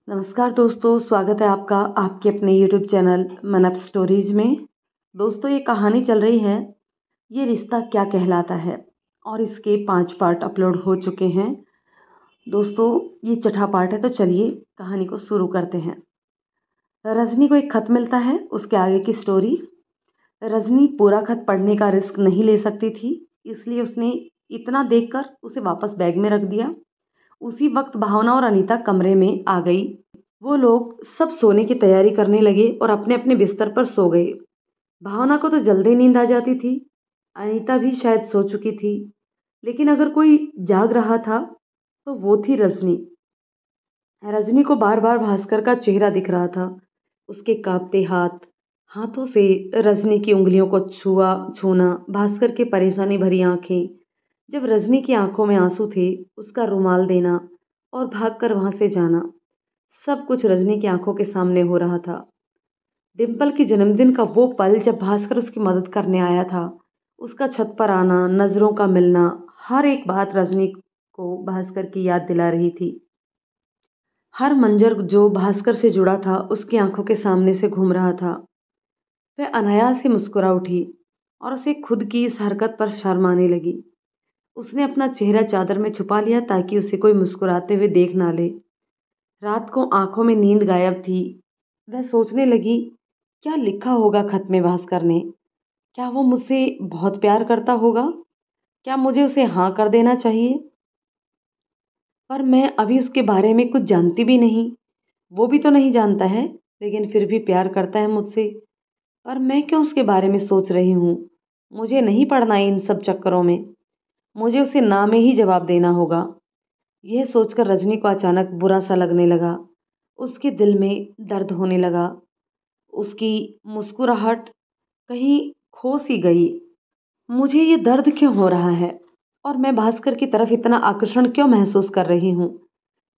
नमस्कार दोस्तों, स्वागत है आपका आपके अपने यूट्यूब चैनल मन अप स्टोरीज में। दोस्तों, ये कहानी चल रही है ये रिश्ता क्या कहलाता है और इसके 5 पार्ट अपलोड हो चुके हैं। दोस्तों, ये छठा पार्ट है, तो चलिए कहानी को शुरू करते हैं। रजनी को एक खत मिलता है। उसके आगे की स्टोरी। रजनी पूरा खत पढ़ने का रिस्क नहीं ले सकती थी, इसलिए उसने इतना देखकर उसे वापस बैग में रख दिया। उसी वक्त भावना और अनीता कमरे में आ गई। वो लोग सब सोने की तैयारी करने लगे और अपने अपने बिस्तर पर सो गए। भावना को तो जल्दी नींद आ जाती थी। अनीता भी शायद सो चुकी थी, लेकिन अगर कोई जाग रहा था तो वो थी रजनी। रजनी को बार बार भास्कर का चेहरा दिख रहा था। उसके कांपते हाथों से रजनी की उंगलियों को छूना, भास्कर के परेशानी भरी आंखें, जब रजनी की आंखों में आंसू थे, उसका रुमाल देना और भागकर वहां से जाना, सब कुछ रजनी की आंखों के सामने हो रहा था। डिम्पल के जन्मदिन का वो पल जब भास्कर उसकी मदद करने आया था, उसका छत पर आना, नजरों का मिलना, हर एक बात रजनी को भास्कर की याद दिला रही थी। हर मंजर जो भास्कर से जुड़ा था उसकी आंखों के सामने से घूम रहा था। वह अनायास ही मुस्कुरा उठी और उसे खुद की इस हरकत पर शर्म आने लगी। उसने अपना चेहरा चादर में छुपा लिया ताकि उसे कोई मुस्कुराते हुए देख ना ले। रात को आंखों में नींद गायब थी। वह सोचने लगी, क्या लिखा होगा खत में भास्कर ने? क्या वो मुझसे बहुत प्यार करता होगा? क्या मुझे उसे हाँ कर देना चाहिए? पर मैं अभी उसके बारे में कुछ जानती भी नहीं। वो भी तो नहीं जानता है, लेकिन फिर भी प्यार करता है मुझसे। पर मैं क्यों उसके बारे में सोच रही हूँ? मुझे नहीं पड़ना है इन सब चक्करों में। मुझे उसे ना में ही जवाब देना होगा। यह सोचकर रजनी को अचानक बुरा सा लगने लगा। उसके दिल में दर्द होने लगा। उसकी मुस्कुराहट कहीं खो सी गई। मुझे ये दर्द क्यों हो रहा है और मैं भास्कर की तरफ इतना आकर्षण क्यों महसूस कर रही हूँ?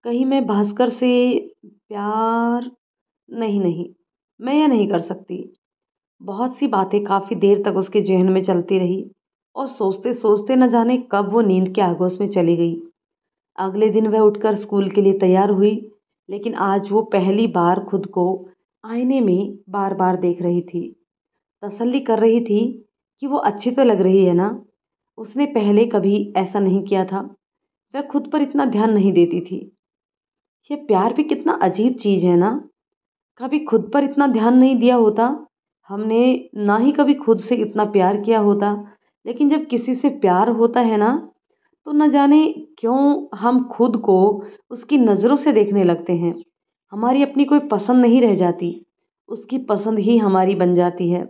कहीं मैं भास्कर से प्यार? नहीं नहीं, मैं यह नहीं कर सकती। बहुत सी बातें काफ़ी देर तक उसके जहन में चलती रही और सोचते सोचते न जाने कब वो नींद के आगोश में चली गई। अगले दिन वह उठकर स्कूल के लिए तैयार हुई, लेकिन आज वो पहली बार खुद को आईने में बार बार देख रही थी। तसल्ली कर रही थी कि वो अच्छी तो लग रही है ना। उसने पहले कभी ऐसा नहीं किया था। वह खुद पर इतना ध्यान नहीं देती थी। ये प्यार भी कितना अजीब चीज़ है ना। कभी खुद पर इतना ध्यान नहीं दिया होता हमने, ना ही कभी खुद से इतना प्यार किया होता। लेकिन जब किसी से प्यार होता है ना, तो न जाने क्यों हम खुद को उसकी नज़रों से देखने लगते हैं। हमारी अपनी कोई पसंद नहीं रह जाती, उसकी पसंद ही हमारी बन जाती है।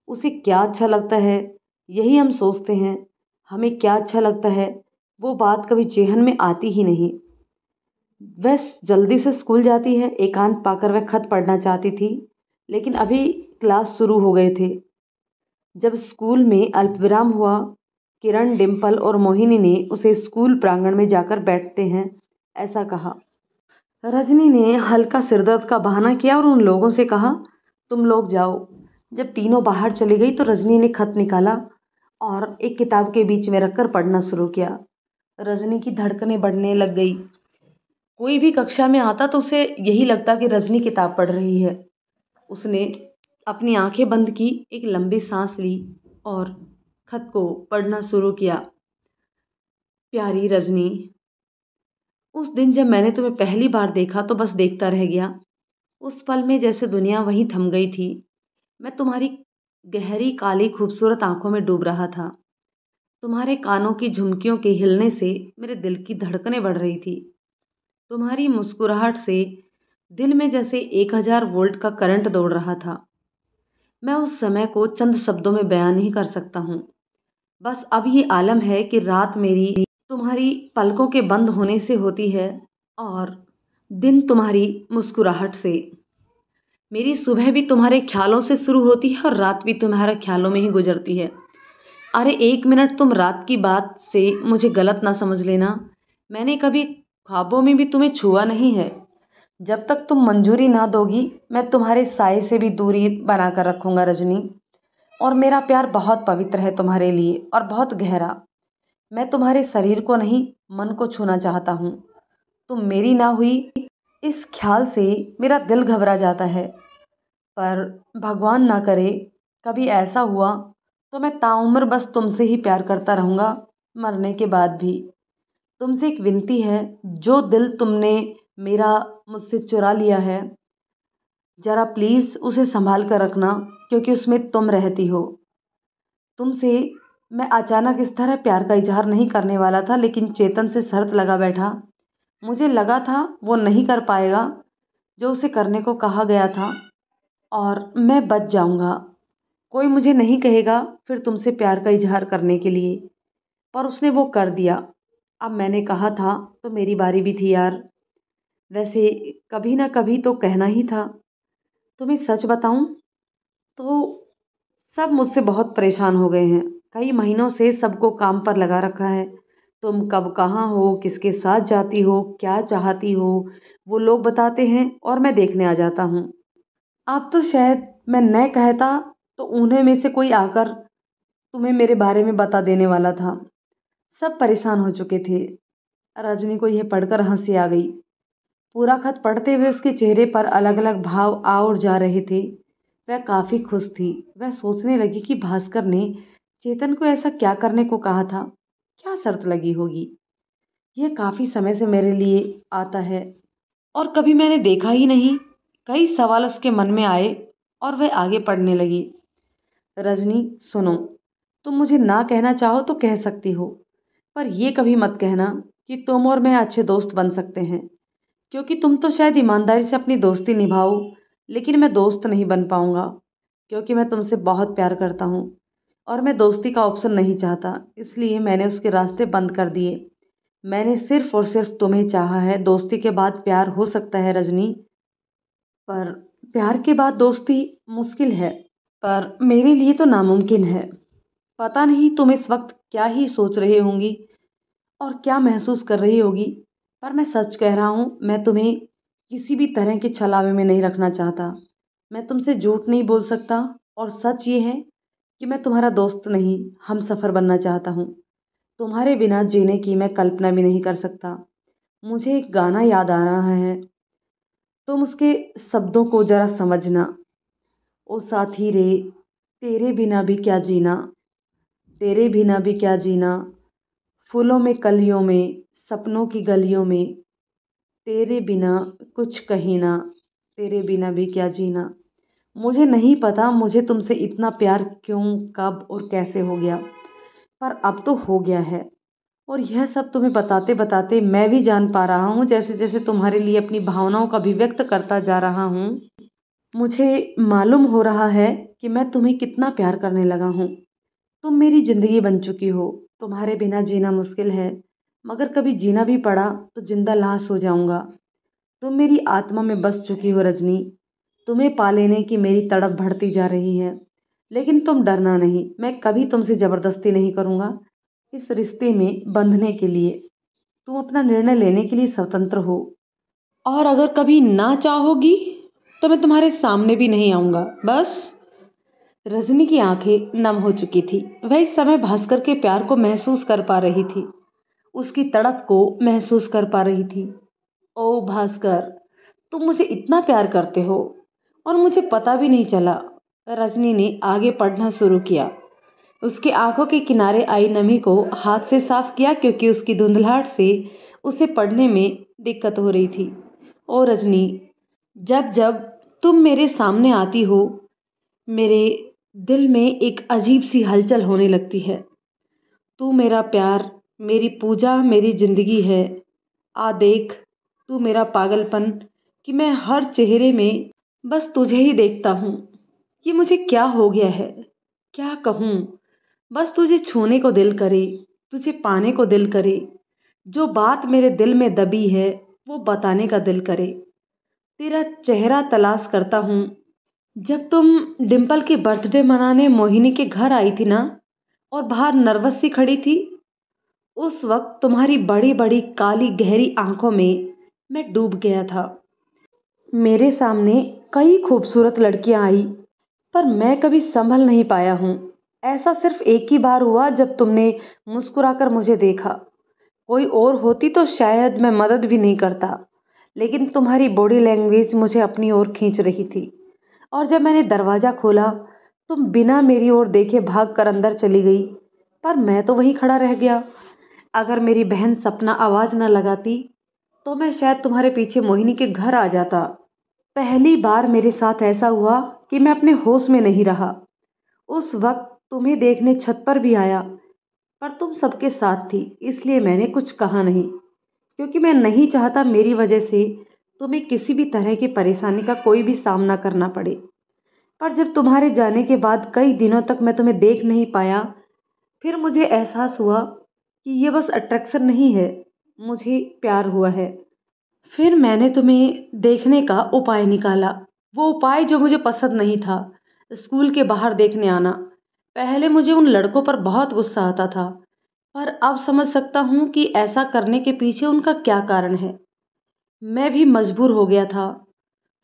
उसे क्या अच्छा लगता है, यही हम सोचते हैं। हमें क्या अच्छा लगता है, वो बात कभी जेहन में आती ही नहीं। वह जल्दी से स्कूल जाती है। एकांत पाकर वह खत पढ़ना चाहती थी, लेकिन अभी क्लास शुरू हो गए थे। जब स्कूल में अल्पविराम हुआ, किरण, डिम्पल और मोहिनी ने उसे स्कूल प्रांगण में जाकर बैठते हैं ऐसा कहा। रजनी ने हल्का सिरदर्द का बहाना किया और उन लोगों से कहा, तुम लोग जाओ। जब तीनों बाहर चली गई तो रजनी ने खत निकाला और एक किताब के बीच में रखकर पढ़ना शुरू किया। रजनी की धड़कनें बढ़ने लग गई। कोई भी कक्षा में आता तो उसे यही लगता कि रजनी किताब पढ़ रही है। उसने अपनी आंखें बंद की, एक लंबी सांस ली और खत को पढ़ना शुरू किया। प्यारी रजनी, उस दिन जब मैंने तुम्हें पहली बार देखा तो बस देखता रह गया। उस पल में जैसे दुनिया वहीं थम गई थी। मैं तुम्हारी गहरी काली खूबसूरत आंखों में डूब रहा था। तुम्हारे कानों की झुमकियों के हिलने से मेरे दिल की धड़कनें बढ़ रही थी। तुम्हारी मुस्कुराहट से दिल में जैसे 1000 वोल्ट का करंट दौड़ रहा था। मैं उस समय को चंद शब्दों में बयान नहीं कर सकता हूँ। बस अब ये आलम है कि रात मेरी तुम्हारी पलकों के बंद होने से होती है और दिन तुम्हारी मुस्कुराहट से। मेरी सुबह भी तुम्हारे ख्यालों से शुरू होती है और रात भी तुम्हारे ख्यालों में ही गुजरती है। अरे 1 मिनट तुम रात की बात से मुझे गलत ना समझ लेना। मैंने कभी ख्वाबों में भी तुम्हें छुआ नहीं है। जब तक तुम मंजूरी ना दोगी, मैं तुम्हारे साए से भी दूरी बना कर रखूँगा रजनी। और मेरा प्यार बहुत पवित्र है तुम्हारे लिए और बहुत गहरा। मैं तुम्हारे शरीर को नहीं, मन को छूना चाहता हूँ। तुम मेरी ना हुई इस ख्याल से मेरा दिल घबरा जाता है। पर भगवान ना करे कभी ऐसा हुआ तो मैं ताउम्र बस तुमसे ही प्यार करता रहूँगा, मरने के बाद भी। तुमसे एक विनती है, जो दिल तुमने मेरा मुझसे चुरा लिया है, ज़रा प्लीज़ उसे संभाल कर रखना, क्योंकि उसमें तुम रहती हो। तुमसे मैं अचानक इस तरह प्यार का इजहार नहीं करने वाला था, लेकिन चेतन से शर्त लगा बैठा। मुझे लगा था वो नहीं कर पाएगा जो उसे करने को कहा गया था, और मैं बच जाऊंगा। कोई मुझे नहीं कहेगा फिर तुमसे प्यार का इजहार करने के लिए। पर उसने वो कर दिया। अब मैंने कहा था तो मेरी बारी भी थी यार। वैसे कभी ना कभी तो कहना ही था। तुम्हें सच बताऊं तो सब मुझसे बहुत परेशान हो गए हैं। कई महीनों से सबको काम पर लगा रखा है। तुम कब कहाँ हो, किसके साथ जाती हो, क्या चाहती हो, वो लोग बताते हैं और मैं देखने आ जाता हूँ। अब तो शायद मैं न कहता तो उन्हें में से कोई आकर तुम्हें मेरे बारे में बता देने वाला था। सब परेशान हो चुके थे। रजनी को यह पढ़कर हंसी आ गई। पूरा खत पढ़ते हुए उसके चेहरे पर अलग अलग भाव आ और जा रहे थे। वह काफ़ी खुश थी। वह सोचने लगी कि भास्कर ने चेतन को ऐसा क्या करने को कहा था, क्या शर्त लगी होगी। यह काफ़ी समय से मेरे लिए आता है और कभी मैंने देखा ही नहीं। कई सवाल उसके मन में आए और वह आगे पढ़ने लगी। रजनी सुनो, तुम मुझे ना कहना चाहो तो कह सकती हो, पर यह कभी मत कहना कि तुम और मैं अच्छे दोस्त बन सकते हैं, क्योंकि तुम तो शायद ईमानदारी से अपनी दोस्ती निभाओ, लेकिन मैं दोस्त नहीं बन पाऊंगा, क्योंकि मैं तुमसे बहुत प्यार करता हूँ और मैं दोस्ती का ऑप्शन नहीं चाहता। इसलिए मैंने उसके रास्ते बंद कर दिए। मैंने सिर्फ और सिर्फ तुम्हें चाहा है। दोस्ती के बाद प्यार हो सकता है रजनी, पर प्यार के बाद दोस्ती मुश्किल है, पर मेरे लिए तो नामुमकिन है। पता नहीं तुम इस वक्त क्या ही सोच रहे होंगी और क्या महसूस कर रही होगी, पर मैं सच कह रहा हूँ, मैं तुम्हें किसी भी तरह के छलावे में नहीं रखना चाहता। मैं तुमसे झूठ नहीं बोल सकता, और सच ये है कि मैं तुम्हारा दोस्त नहीं, हम सफ़र बनना चाहता हूँ। तुम्हारे बिना जीने की मैं कल्पना भी नहीं कर सकता। मुझे एक गाना याद आ रहा है, तुम उसके शब्दों को ज़रा समझना। ओ साथी रे, तेरे बिना भी क्या जीना, तेरे बिना भी क्या जीना, फूलों में कलियों में, सपनों की गलियों में, तेरे बिना कुछ कहीं ना, तेरे बिना भी क्या जीना। मुझे नहीं पता मुझे तुमसे इतना प्यार क्यों, कब और कैसे हो गया, पर अब तो हो गया है। और यह सब तुम्हें बताते बताते मैं भी जान पा रहा हूँ, जैसे जैसे तुम्हारे लिए अपनी भावनाओं का अभिव्यक्त करता जा रहा हूँ, मुझे मालूम हो रहा है कि मैं तुम्हें कितना प्यार करने लगा हूँ। तुम मेरी ज़िंदगी बन चुकी हो। तुम्हारे बिना जीना मुश्किल है, मगर कभी जीना भी पड़ा तो जिंदा लाश हो जाऊंगा। तुम मेरी आत्मा में बस चुकी हो रजनी। तुम्हें पा लेने की मेरी तड़प बढ़ती जा रही है, लेकिन तुम डरना नहीं, मैं कभी तुमसे ज़बरदस्ती नहीं करूँगा इस रिश्ते में बंधने के लिए। तुम अपना निर्णय लेने के लिए स्वतंत्र हो, और अगर कभी ना चाहोगी तो मैं तुम्हारे सामने भी नहीं आऊँगा, बस। रजनी की आंखें नम हो चुकी थी। वह इस समय भास्कर के प्यार को महसूस कर पा रही थी, उसकी तड़प को महसूस कर पा रही थी। ओ भास्कर, तुम मुझे इतना प्यार करते हो और मुझे पता भी नहीं चला। रजनी ने आगे पढ़ना शुरू किया। उसकी आंखों के किनारे आई नमी को हाथ से साफ किया, क्योंकि उसकी धुंधलाहट से उसे पढ़ने में दिक्कत हो रही थी। ओ रजनी, जब जब तुम मेरे सामने आती हो, मेरे दिल में एक अजीब सी हलचल होने लगती है। तू मेरा प्यार, मेरी पूजा, मेरी जिंदगी है। आ देख, तू मेरा पागलपन कि मैं हर चेहरे में बस तुझे ही देखता हूँ। ये मुझे क्या हो गया है, क्या कहूँ। बस तुझे छूने को दिल करे, तुझे पाने को दिल करे, जो बात मेरे दिल में दबी है वो बताने का दिल करे। तेरा चेहरा तलाश करता हूँ। जब तुम डिम्पल की बर्थडे मनाने मोहिनी के घर आई थी ना, और बाहर नर्वस सी खड़ी थी, उस वक्त तुम्हारी बड़ी बड़ी काली गहरी आंखों में मैं डूब गया था। मेरे सामने कई खूबसूरत लड़कियां आई, पर मैं कभी संभल नहीं पाया हूँ। ऐसा सिर्फ एक ही बार हुआ, जब तुमने मुस्कुराकर मुझे देखा। कोई और होती तो शायद मैं मदद भी नहीं करता, लेकिन तुम्हारी बॉडी लैंग्वेज मुझे अपनी ओर खींच रही थी। और जब मैंने दरवाज़ा खोला, तुम बिना मेरी ओर देखे भाग कर अंदर चली गई, पर मैं तो वहीं खड़ा रह गया। अगर मेरी बहन सपना आवाज़ न लगाती तो मैं शायद तुम्हारे पीछे मोहिनी के घर आ जाता। पहली बार मेरे साथ ऐसा हुआ कि मैं अपने होश में नहीं रहा। उस वक्त तुम्हें देखने छत पर भी आया, पर तुम सबके साथ थी, इसलिए मैंने कुछ कहा नहीं, क्योंकि मैं नहीं चाहता मेरी वजह से तुम्हें किसी भी तरह की परेशानी का कोई भी सामना करना पड़े। पर जब तुम्हारे जाने के बाद कई दिनों तक मैं तुम्हें देख नहीं पाया, फिर मुझे एहसास हुआ कि ये बस अट्रैक्शन नहीं है, मुझे प्यार हुआ है। फिर मैंने तुम्हें देखने का उपाय निकाला, वो उपाय जो मुझे पसंद नहीं था, स्कूल के बाहर देखने आना। पहले मुझे उन लड़कों पर बहुत गुस्सा आता था, पर अब समझ सकता हूँ कि ऐसा करने के पीछे उनका क्या कारण है। मैं भी मजबूर हो गया था।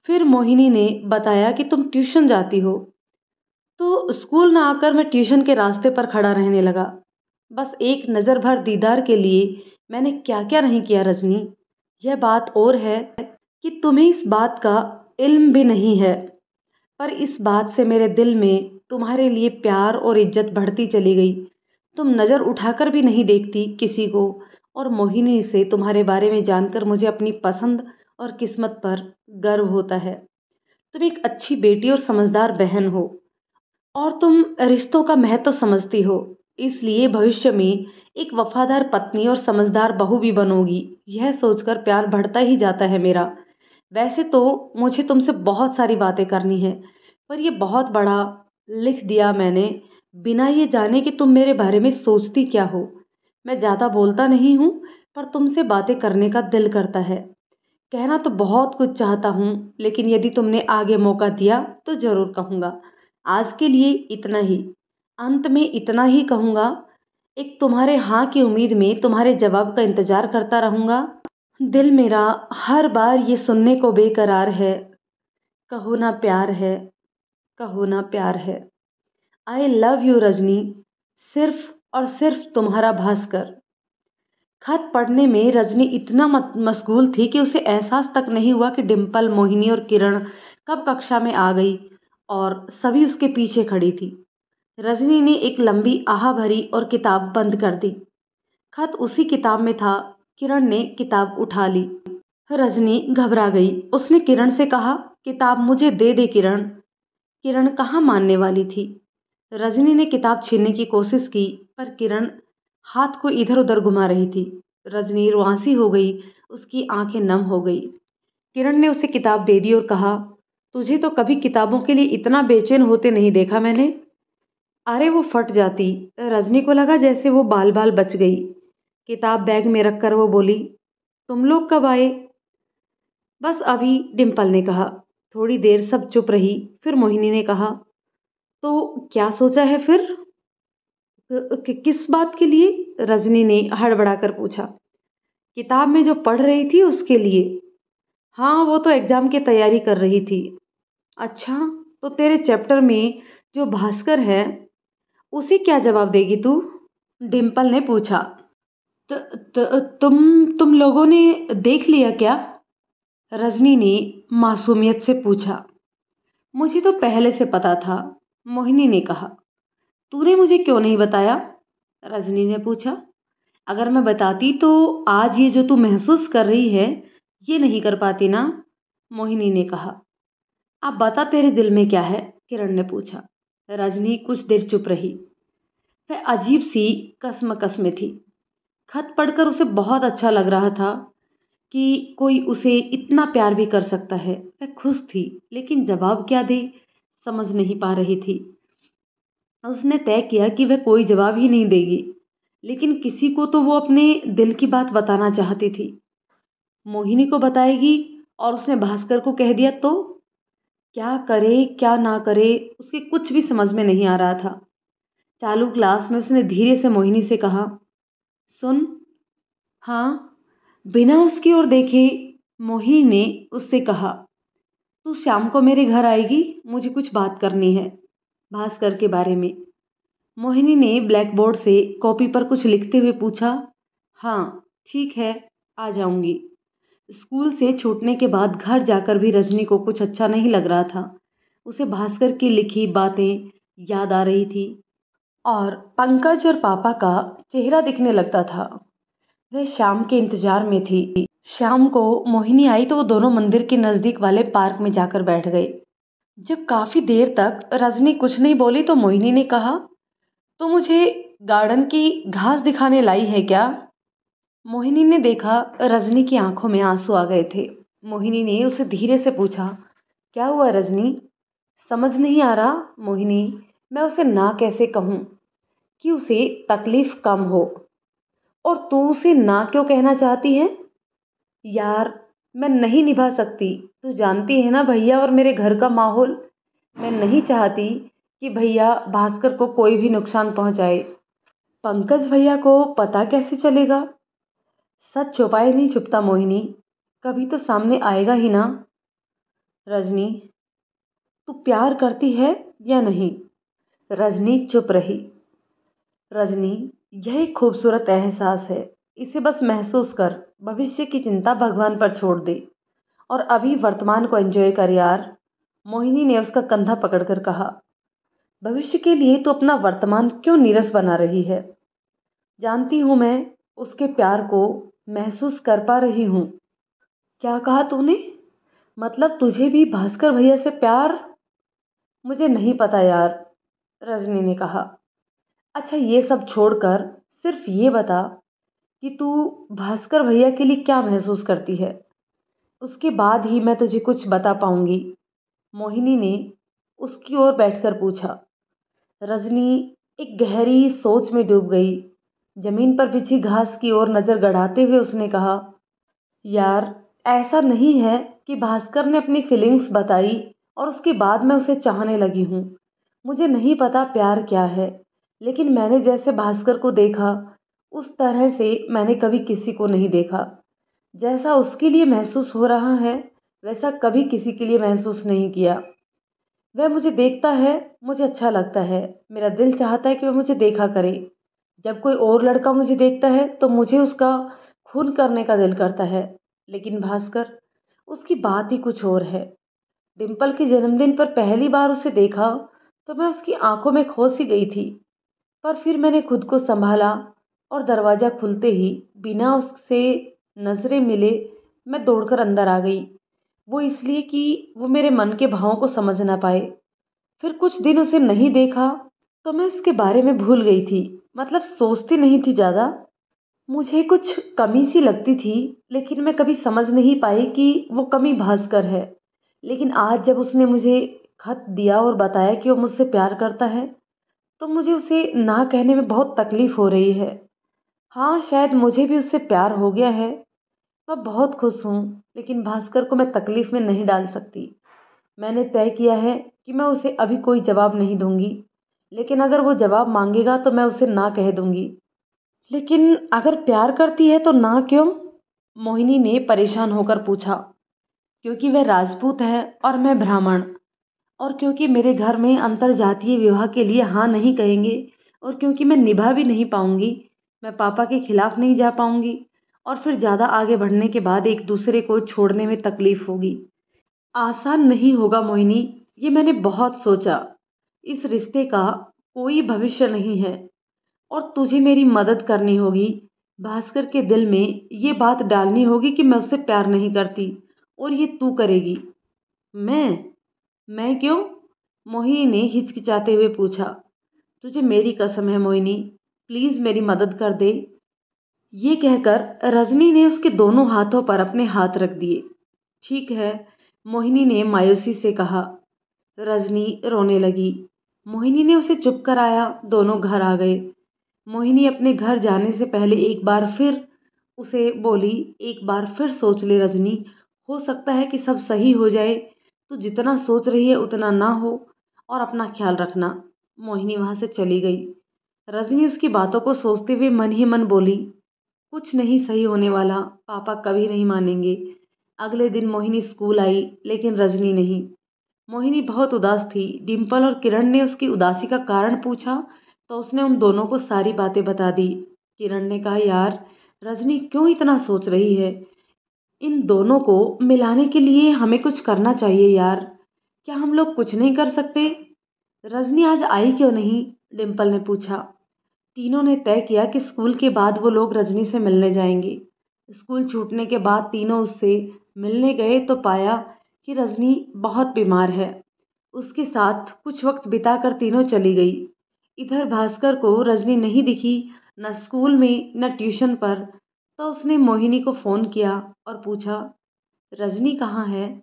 फिर मोहिनी ने बताया कि तुम ट्यूशन जाती हो, तो स्कूल ना आकर मैं ट्यूशन के रास्ते पर खड़ा रहने लगा। बस एक नज़र भर दीदार के लिए मैंने क्या क्या नहीं किया रजनी। यह बात और है कि तुम्हें इस बात का इल्म भी नहीं है, पर इस बात से मेरे दिल में तुम्हारे लिए प्यार और इज्जत बढ़ती चली गई। तुम नज़र उठाकर भी नहीं देखती किसी को, और मोहिनी से तुम्हारे बारे में जानकर मुझे अपनी पसंद और किस्मत पर गर्व होता है। तुम एक अच्छी बेटी और समझदार बहन हो, और तुम रिश्तों का महत्व समझती हो, इसलिए भविष्य में एक वफादार पत्नी और समझदार बहू भी बनोगी। यह सोचकर प्यार बढ़ता ही जाता है मेरा। वैसे तो मुझे तुमसे बहुत सारी बातें करनी है, पर ये बहुत बड़ा लिख दिया मैंने, बिना ये जाने कि तुम मेरे बारे में सोचती क्या हो। मैं ज़्यादा बोलता नहीं हूँ, पर तुमसे बातें करने का दिल करता है। कहना तो बहुत कुछ चाहता हूँ, लेकिन यदि तुमने आगे मौका दिया तो ज़रूर कहूँगा। आज के लिए इतना ही। अंत में इतना ही कहूँगा, एक तुम्हारे हाँ की उम्मीद में तुम्हारे जवाब का इंतज़ार करता रहूँगा। दिल मेरा हर बार ये सुनने को बेकरार है, कहो ना प्यार है, कहो ना प्यार है। आई लव यू रजनी, सिर्फ और सिर्फ तुम्हारा भास्कर। खत पढ़ने में रजनी इतना मशगूल थी कि उसे एहसास तक नहीं हुआ कि डिम्पल, मोहिनी और किरण कब कक्षा में आ गई और सभी उसके पीछे खड़ी थी। रजनी ने एक लंबी आह भरी और किताब बंद कर दी। खत उसी किताब में था। किरण ने किताब उठा ली। रजनी घबरा गई। उसने किरण से कहा, किताब मुझे दे दे किरण। किरण कहाँ मानने वाली थी। रजनी ने किताब छीनने की कोशिश की, पर किरण हाथ को इधर उधर घुमा रही थी। रजनी रुआंसी हो गई, उसकी आंखें नम हो गई। किरण ने उसे किताब दे दी और कहा, तुझे तो कभी किताबों के लिए इतना बेचैन होते नहीं देखा मैंने। अरे वो फट जाती। रजनी को लगा जैसे वो बाल बाल बच गई। किताब बैग में रखकर वो बोली, तुम लोग कब आए? बस अभी, डिम्पल ने कहा। थोड़ी देर सब चुप रही। फिर मोहिनी ने कहा, तो क्या सोचा है फिर? किस बात के लिए? रजनी ने हड़बड़ाकर पूछा। किताब में जो पढ़ रही थी उसके लिए। हाँ, वो तो एग्जाम की तैयारी कर रही थी। अच्छा, तो तेरे चैप्टर में जो भास्कर है, उसे क्या जवाब देगी तू? डिम्पल ने पूछा। तुम लोगों ने देख लिया क्या? रजनी ने मासूमियत से पूछा। मुझे तो पहले से पता था, मोहिनी ने कहा। तूने मुझे क्यों नहीं बताया? रजनी ने पूछा। अगर मैं बताती तो आज ये जो तू महसूस कर रही है, ये नहीं कर पाती ना? मोहिनी ने कहा। अब बता, तेरे दिल में क्या है? किरण ने पूछा। रजनी कुछ देर चुप रही। वह अजीब सी कसमकस में थी। खत पढ़कर उसे बहुत अच्छा लग रहा था कि कोई उसे इतना प्यार भी कर सकता है। वह खुश थी, लेकिन जवाब क्या दे समझ नहीं पा रही थी। उसने तय किया कि वह कोई जवाब ही नहीं देगी, लेकिन किसी को तो वो अपने दिल की बात बताना चाहती थी। मोहिनी को बताएगी, और उसने भास्कर को कह दिया तो? क्या करे क्या ना करे, उसके कुछ भी समझ में नहीं आ रहा था। चालू क्लास में उसने धीरे से मोहिनी से कहा, सुन। हाँ। बिना उसकी ओर देखे मोहिनी ने उससे कहा, तू शाम को मेरे घर आएगी, मुझे कुछ बात करनी है भास्कर के बारे में। मोहिनी ने ब्लैक बोर्ड से कॉपी पर कुछ लिखते हुए पूछा, हाँ ठीक है, आ जाऊंगी। स्कूल से छूटने के बाद घर जाकर भी रजनी को कुछ अच्छा नहीं लग रहा था। उसे भास्कर की लिखी बातें याद आ रही थी और पंकज और पापा का चेहरा दिखने लगता था। वह शाम के इंतजार में थी। शाम को मोहिनी आई तो वो दोनों मंदिर के नज़दीक वाले पार्क में जाकर बैठ गए। जब काफ़ी देर तक रजनी कुछ नहीं बोली तो मोहिनी ने कहा, तो मुझे गार्डन की घास दिखाने लाई है क्या? मोहिनी ने देखा रजनी की आंखों में आंसू आ गए थे। मोहिनी ने उसे धीरे से पूछा, क्या हुआ रजनी? समझ नहीं आ रहा मोहिनी, मैं उसे ना कैसे कहूँ कि उसे तकलीफ कम हो, और तू उसे ना क्यों कहना चाहती है? यार, मैं नहीं निभा सकती। तू जानती है ना भैया और मेरे घर का माहौल। मैं नहीं चाहती कि भैया भास्कर को कोई भी नुकसान पहुंचाए। पंकज भैया को पता कैसे चलेगा? सच छुपाए नहीं छुपता मोहिनी, कभी तो सामने आएगा ही ना। रजनी, तू प्यार करती है या नहीं? रजनी चुप रही। रजनी, यह एक खूबसूरत एहसास है, इसे बस महसूस कर। भविष्य की चिंता भगवान पर छोड़ दे और अभी वर्तमान को एंजॉय कर यार। मोहिनी ने उसका कंधा पकड़कर कहा, भविष्य के लिए तो अपना वर्तमान क्यों नीरस बना रही है? जानती हूँ मैं उसके प्यार को महसूस कर पा रही हूँ। क्या कहा तूने? मतलब तुझे भी भास्कर भैया से प्यार? मुझे नहीं पता यार, रजनी ने कहा। अच्छा ये सब छोड़कर सिर्फ ये बता कि तू भास्कर भैया के लिए क्या महसूस करती है। उसके बाद ही मैं तुझे कुछ बता पाऊंगी। मोहिनी ने उसकी ओर बैठकर पूछा। रजनी एक गहरी सोच में डूब गई। जमीन पर बिछी घास की ओर नजर गड़ाते हुए उसने कहा, यार ऐसा नहीं है कि भास्कर ने अपनी फीलिंग्स बताई और उसके बाद मैं उसे चाहने लगी हूँ। मुझे नहीं पता प्यार क्या है, लेकिन मैंने जैसे भास्कर को देखा उस तरह से मैंने कभी किसी को नहीं देखा। जैसा उसके लिए महसूस हो रहा है वैसा कभी किसी के लिए महसूस नहीं किया। वह मुझे देखता है, मुझे अच्छा लगता है, मेरा दिल चाहता है कि वह मुझे देखा करे। जब कोई और लड़का मुझे देखता है तो मुझे उसका खून करने का दिल करता है। लेकिन भास्कर, उसकी बात ही कुछ और है। डिम्पल के जन्मदिन पर पहली बार उसे देखा तो मैं उसकी आंखों में खो सी गई थी, पर फिर मैंने खुद को संभाला और दरवाज़ा खुलते ही बिना उससे नज़रें मिले मैं दौड़कर अंदर आ गई। वो इसलिए कि वो मेरे मन के भावों को समझ ना पाए। फिर कुछ दिन उसे नहीं देखा तो मैं उसके बारे में भूल गई थी, मतलब सोचती नहीं थी ज़्यादा। मुझे कुछ कमी सी लगती थी, लेकिन मैं कभी समझ नहीं पाई कि वो कमी भास्कर है। लेकिन आज जब उसने मुझे खत दिया और बताया कि वो मुझसे प्यार करता है तो मुझे उसे ना कहने में बहुत तकलीफ़ हो रही है। हाँ, शायद मुझे भी उससे प्यार हो गया है। मैं बहुत खुश हूँ, लेकिन भास्कर को मैं तकलीफ़ में नहीं डाल सकती। मैंने तय किया है कि मैं उसे अभी कोई जवाब नहीं दूंगी, लेकिन अगर वो जवाब मांगेगा तो मैं उसे ना कह दूंगी। लेकिन अगर प्यार करती है तो ना क्यों? मोहिनी ने परेशान होकर पूछा। क्योंकि वह राजपूत है और मैं ब्राह्मण, और क्योंकि मेरे घर में अंतर जातीय विवाह के लिए हाँ नहीं कहेंगे, और क्योंकि मैं निभा भी नहीं पाऊंगी, मैं पापा के खिलाफ नहीं जा पाऊंगी, और फिर ज़्यादा आगे बढ़ने के बाद एक दूसरे को छोड़ने में तकलीफ होगी। आसान नहीं होगा मोहिनी, ये मैंने बहुत सोचा। इस रिश्ते का कोई भविष्य नहीं है और तुझे मेरी मदद करनी होगी। भास्कर के दिल में ये बात डालनी होगी कि मैं उससे प्यार नहीं करती, और ये तू करेगी। मैं क्यों? मोहिनी ने हिचकिचाते हुए पूछा। तुझे मेरी कसम है मोहिनी, प्लीज़ मेरी मदद कर दे। ये कहकर रजनी ने उसके दोनों हाथों पर अपने हाथ रख दिए। ठीक है, मोहिनी ने मायूसी से कहा। रजनी रोने लगी। मोहिनी ने उसे चुप कराया। दोनों घर आ गए। मोहिनी अपने घर जाने से पहले एक बार फिर उसे बोली, एक बार फिर सोच ले रजनी, हो सकता है कि सब सही हो जाए। तू जितना सोच रही है उतना ना हो, और अपना ख्याल रखना। मोहिनी वहां से चली गई। रजनी उसकी बातों को सोचते हुए मन ही मन बोली, कुछ नहीं सही होने वाला, पापा कभी नहीं मानेंगे। अगले दिन मोहिनी स्कूल आई, लेकिन रजनी नहीं। मोहिनी बहुत उदास थी। डिम्पल और किरण ने उसकी उदासी का कारण पूछा तो उसने उन दोनों को सारी बातें बता दी। किरण ने कहा, यार रजनी क्यों इतना सोच रही है? इन दोनों को मिलाने के लिए हमें कुछ करना चाहिए यार। क्या हम लोग कुछ नहीं कर सकते? रजनी आज आई क्यों नहीं? डिम्पल ने पूछा। तीनों ने तय किया कि स्कूल के बाद वो लोग रजनी से मिलने जाएंगे। स्कूल छूटने के बाद तीनों उससे मिलने गए तो पाया कि रजनी बहुत बीमार है। उसके साथ कुछ वक्त बिताकर तीनों चली गई। इधर भास्कर को रजनी नहीं दिखी, न स्कूल में न ट्यूशन पर। तो उसने मोहिनी को फ़ोन किया और पूछा, रजनी कहाँ है?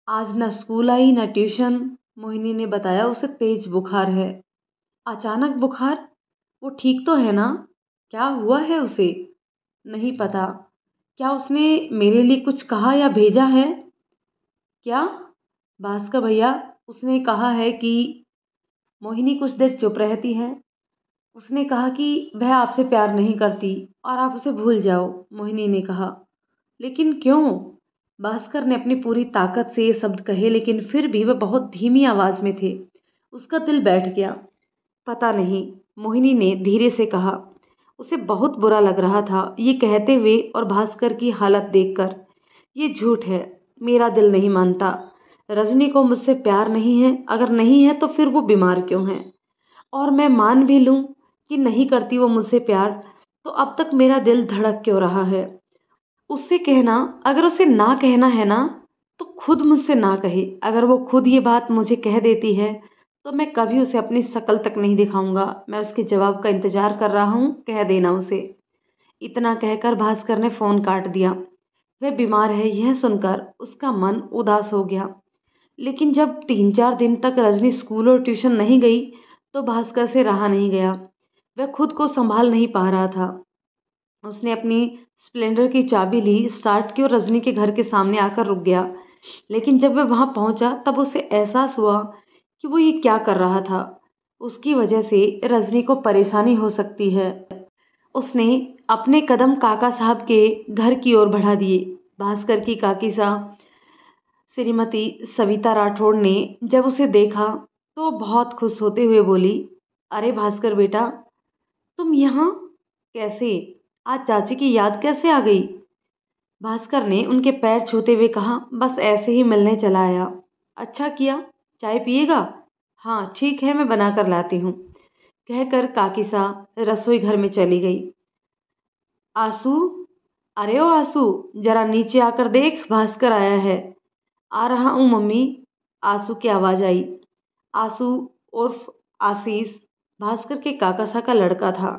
आज न स्कूल आई न ट्यूशन। मोहिनी ने बताया उसे तेज बुखार है। अचानक बुखार? वो ठीक तो है ना? क्या हुआ है उसे? नहीं पता। क्या उसने मेरे लिए कुछ कहा या भेजा है? क्या? भास्कर भैया, उसने कहा है कि मोहिनी कुछ देर चुप रहती है। उसने कहा कि वह आपसे प्यार नहीं करती और आप उसे भूल जाओ। मोहिनी ने कहा। लेकिन क्यों? भास्कर ने अपनी पूरी ताकत से ये शब्द कहे, लेकिन फिर भी वह बहुत धीमी आवाज में थे। उसका दिल बैठ गया। पता नहीं, मोहिनी ने धीरे से कहा। उसे बहुत बुरा लग रहा था ये कहते हुए और भास्कर की हालत देखकर। ये झूठ है, मेरा दिल नहीं मानता। रजनी को मुझसे प्यार नहीं है। अगर नहीं है तो फिर वो बीमार क्यों है? और मैं मान भी लूं कि नहीं करती वो मुझसे प्यार, तो अब तक मेरा दिल धड़क क्यों रहा है? उससे कहना, अगर उसे ना कहना है ना तो खुद मुझसे ना कहे। अगर वो खुद ये बात मुझे कह देती है तो मैं कभी उसे अपनी शक्ल तक नहीं दिखाऊंगा। मैं उसके जवाब का इंतजार कर रहा हूँ, कह देना उसे। इतना कहकर भास्कर ने फोन काट दिया। वह बीमार है यह सुनकर उसका मन उदास हो गया। लेकिन जब 3-4 दिन तक रजनी स्कूल और ट्यूशन नहीं गई तो भास्कर से रहा नहीं गया। वह खुद को संभाल नहीं पा रहा था। उसने अपनी स्प्लेंडर की चाबी ली, स्टार्ट की और रजनी के घर के सामने आकर रुक गया। लेकिन जब वह वहां पहुंचा तब उसे एहसास हुआ कि वो ये क्या कर रहा था। उसकी वजह से रजनी को परेशानी हो सकती है। उसने अपने कदम काका साहब के घर की ओर बढ़ा दिए। भास्कर की काकी साहब श्रीमती सविता राठौड़ ने जब उसे देखा तो बहुत खुश होते हुए बोली, अरे भास्कर बेटा, तुम यहाँ कैसे? आज चाची की याद कैसे आ गई? भास्कर ने उनके पैर छूते हुए कहा, बस ऐसे ही मिलने चला आया। अच्छा किया। चाय पिएगा? हाँ ठीक है, मैं बना कर लाती हूँ, कहकर काकी सा रसोई घर में चली गई। आंसू, अरे ओ आंसू, जरा नीचे आकर देख, भास्कर आया है। आ रहा हूँ मम्मी, आंसू की आवाज़ आई। आंसू उर्फ आशीष भास्कर के काका सा का लड़का था।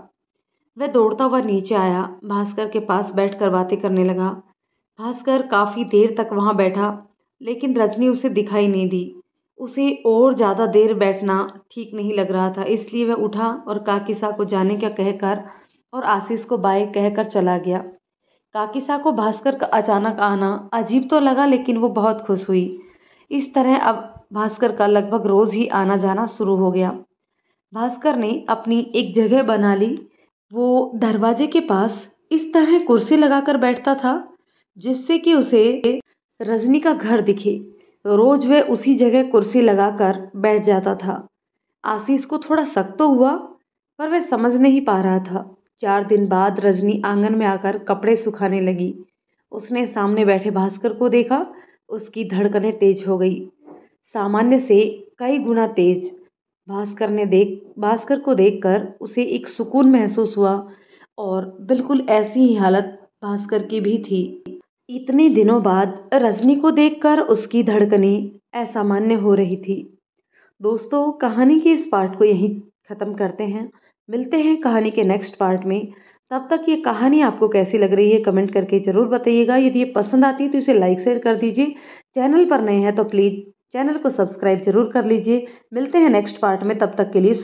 वह दौड़ता हुआ नीचे आया, भास्कर के पास बैठकर बातें करने लगा। भास्कर काफ़ी देर तक वहाँ बैठा, लेकिन रजनी उसे दिखाई नहीं दी। उसे और ज़्यादा देर बैठना ठीक नहीं लग रहा था, इसलिए वह उठा और काकीसा को जाने का कहकर और आशीष को बाय कहकर चला गया। काकीसा को भास्कर का अचानक आना अजीब तो लगा, लेकिन वो बहुत खुश हुई। इस तरह अब भास्कर का लगभग रोज़ ही आना जाना शुरू हो गया। भास्कर ने अपनी एक जगह बना ली। वो दरवाजे के पास इस तरह कुर्सी लगाकर बैठता था जिससे कि उसे रजनी का घर दिखे। रोज वह उसी जगह कुर्सी लगाकर बैठ जाता था। आशीष को थोड़ा शक तो हुआ, पर वह समझ नहीं पा रहा था। 4 दिन बाद रजनी आंगन में आकर कपड़े सुखाने लगी। उसने सामने बैठे भास्कर को देखा। उसकी धड़कनें तेज हो गई, सामान्य से कई गुना तेज। भास्कर को देखकर उसे एक सुकून महसूस हुआ और बिल्कुल ऐसी ही हालत भास्कर की भी थी। इतने दिनों बाद रजनी को देखकर उसकी धड़कनें असामान्य हो रही थी। दोस्तों, कहानी के इस पार्ट को यहीं ख़त्म करते हैं। मिलते हैं कहानी के नेक्स्ट पार्ट में। तब तक ये कहानी आपको कैसी लग रही है कमेंट करके ज़रूर बताइएगा। यदि ये पसंद आती है तो इसे लाइक शेयर कर दीजिए। चैनल पर नए हैं तो प्लीज़ चैनल को सब्सक्राइब जरूर कर लीजिए। मिलते हैं नेक्स्ट पार्ट में, तब तक के लिए